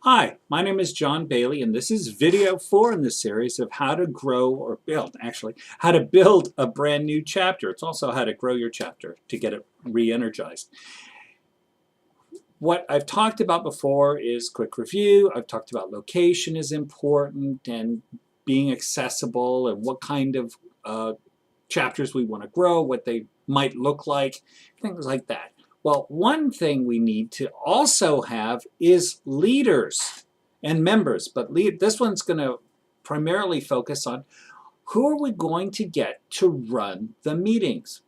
Hi, my name is John Bailey, and this is video 4 in the series of how to grow or build, actually, how to build a brand new chapter. It's also how to grow your chapter to get it re-energized. What I've talked about before is quick review. I've talked about location is important and being accessible and what kind of chapters we want to grow, what they might look like, things like that. Well, one thing we need to also have is leaders and members, but this one's going to primarily focus on who are we going to get to run the meetings.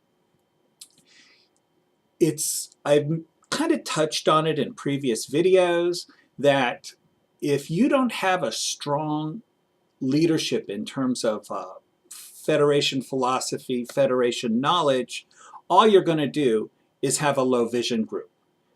I've kind of touched on it in previous videos that if you don't have a strong leadership in terms of Federation philosophy, Federation knowledge, all you're going to do is have a low vision group.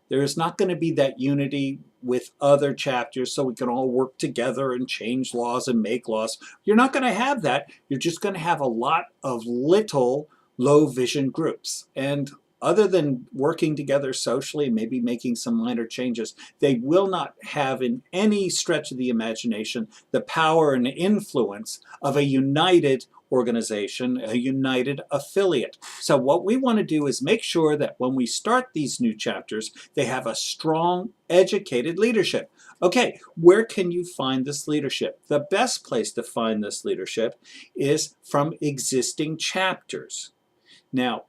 There is not going to be that unity with other chapters so we can all work together and change laws and make laws. You're not going to have that. You're just going to have a lot of little low vision groups. And other than working together socially, maybe making some minor changes, they will not have in any stretch of the imagination the power and influence of a united organization, a united affiliate. So what we want to do is make sure that when we start these new chapters, they have a strong, educated leadership. Okay, where can you find this leadership? The best place to find this leadership is from existing chapters. Now,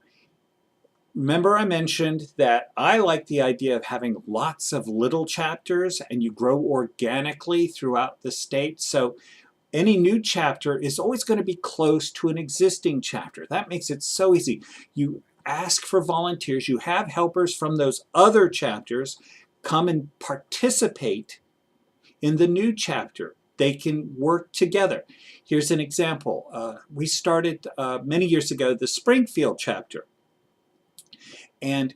remember I mentioned that I like the idea of having lots of little chapters and you grow organically throughout the state. So any new chapter is always going to be close to an existing chapter. That makes it so easy. You ask for volunteers. You have helpers from those other chapters come and participate in the new chapter. They can work together. Here's an example. We started many years ago the Springfield chapter. And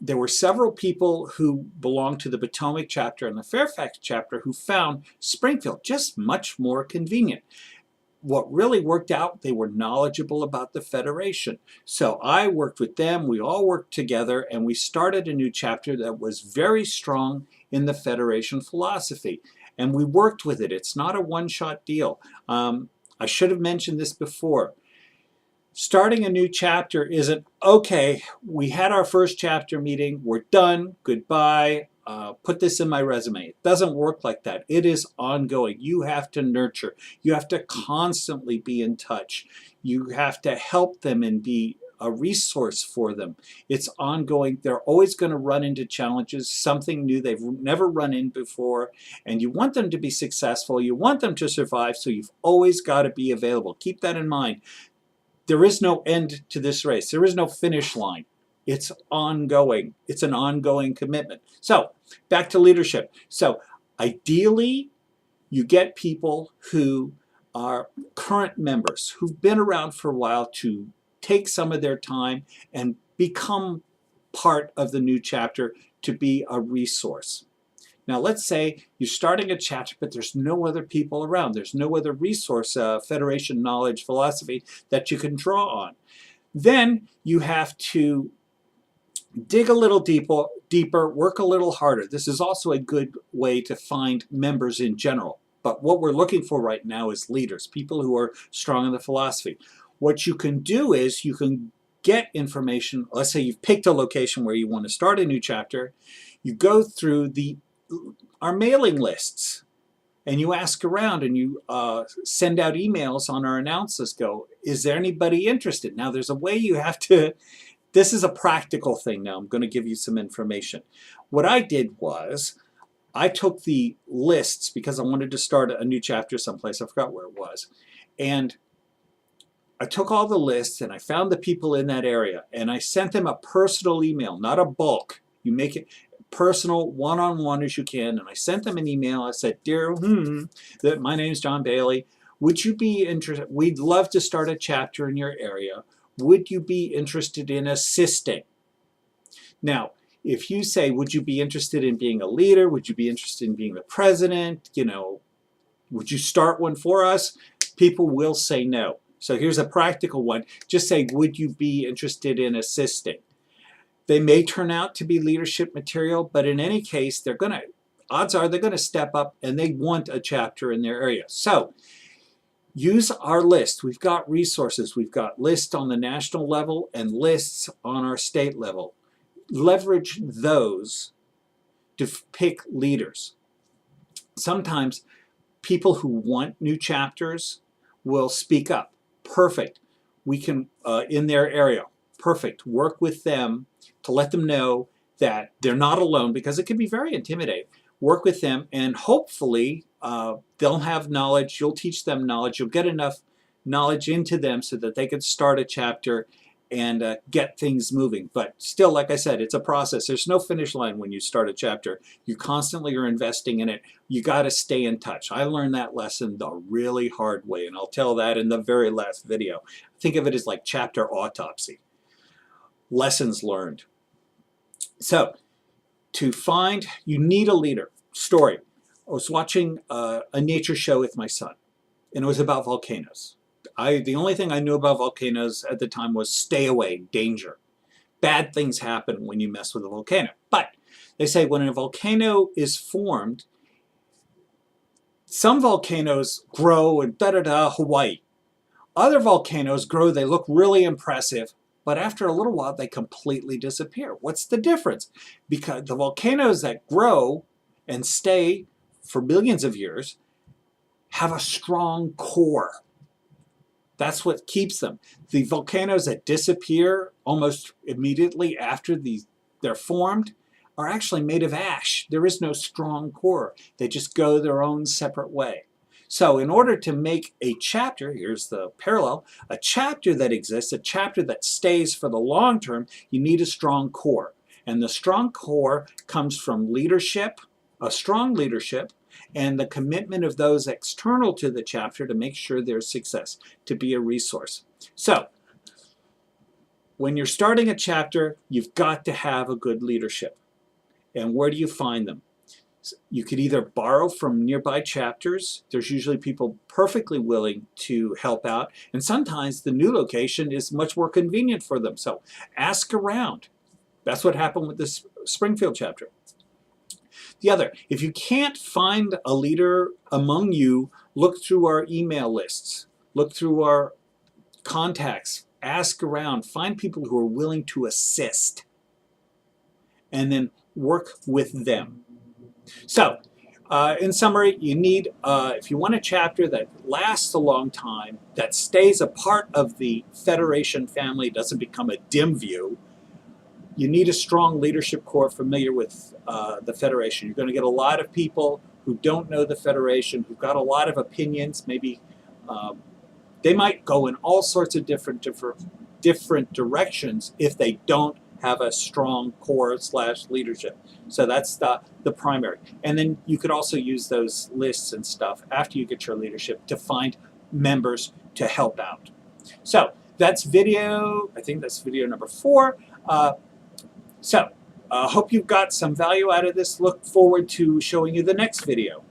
there were several people who belonged to the Potomac chapter and the Fairfax chapter who found Springfield just much more convenient. What really worked out, they were knowledgeable about the Federation. So I worked with them, we all worked together, and we started a new chapter that was very strong in the Federation philosophy. And we worked with it. It's not a one-shot deal. I should have mentioned this before. Starting a new chapter isn't, okay, we had our first chapter meeting, we're done, goodbye, put this in my resume. It doesn't work like that. It is ongoing. You have to nurture. You have to constantly be in touch. You have to help them and be a resource for them. It's ongoing. They're always going to run into challenges, something new they've never run in before, and you want them to be successful. You want them to survive, so you've always got to be available. Keep that in mind. There is no end to this race. There is no finish line. It's ongoing. It's an ongoing commitment. So back to leadership. So ideally, you get people who are current members, who've been around for a while to take some of their time and become part of the new chapter to be a resource. Now let's say you're starting a chapter, but there's no other people around. There's no other resource, Federation knowledge, philosophy that you can draw on. Then you have to dig a little deeper, work a little harder. This is also a good way to find members in general. But what we're looking for right now is leaders, people who are strong in the philosophy. What you can do is you can get information. Let's say you've picked a location where you want to start a new chapter. You go through our mailing lists and you ask around and you send out emails on our announce list. Go, is there anybody interested? Now there's a way you have to, this is a practical thing now. I'm going to give you some information. What I did was I took the lists because I wanted to start a new chapter someplace. I forgot where it was. And I took all the lists and I found the people in that area and I sent them a personal email, not a bulk. You make it personal, one-on-one as you can. And I sent them an email. I said, dear, my name is John Bailey. Would you be interested? We'd love to start a chapter in your area. Would you be interested in assisting? Now, if you say, would you be interested in being a leader? Would you be interested in being the president? You know, would you start one for us? People will say no. So here's a practical one. Just say, would you be interested in assisting? They may turn out to be leadership material, but in any case, they're going to odds are they're going to step up and they want a chapter in their area. So use our list. We've got resources. We've got lists on the national level and lists on our state level. Leverage those to pick leaders. Sometimes people who want new chapters will speak up. Perfect. We can, in their area, perfect. Work with them to let them know that they're not alone, because it can be very intimidating. Work with them, and hopefully they'll have knowledge. You'll teach them knowledge. You'll get enough knowledge into them so that they can start a chapter and get things moving. But still, like I said, it's a process. There's no finish line when you start a chapter. You constantly are investing in it. You got to stay in touch. I learned that lesson the really hard way, and I'll tell that in the very last video. Think of it as like chapter autopsy. Lessons learned. So, to find, you need a leader. Story. I was watching a nature show with my son, and it was about volcanoes. The only thing I knew about volcanoes at the time was stay away, danger. Bad things happen when you mess with a volcano. But they say when a volcano is formed, some volcanoes grow and Hawaii. Other volcanoes grow, they look really impressive, but after a little while they completely disappear. What's the difference? Because the volcanoes that grow and stay for millions of years have a strong core. That's what keeps them. The volcanoes that disappear almost immediately after they're formed are actually made of ash. There is no strong core. They just go their own separate way. So in order to make a chapter, here's the parallel, a chapter that exists, a chapter that stays for the long term, you need a strong core. And the strong core comes from leadership, a strong leadership, and the commitment of those external to the chapter to make sure there's success, to be a resource. So, when you're starting a chapter, you've got to have a good leadership. And where do you find them? You could either borrow from nearby chapters. There's usually people perfectly willing to help out. And sometimes the new location is much more convenient for them. So, ask around. That's what happened with this Springfield chapter. The other, if you can't find a leader among you, look through our email lists, look through our contacts, ask around, find people who are willing to assist, and then work with them. So, in summary, you need, if you want a chapter that lasts a long time, that stays a part of the Federation family, doesn't become a dim view, you need a strong leadership core familiar with the Federation. You're going to get a lot of people who don't know the Federation, who've got a lot of opinions. Maybe they might go in all sorts of different directions if they don't have a strong core / leadership. So that's the primary. And then you could also use those lists and stuff after you get your leadership to find members to help out. So that's video, I think that's video number 4. So, hope you've got some value out of this. Look forward to showing you the next video.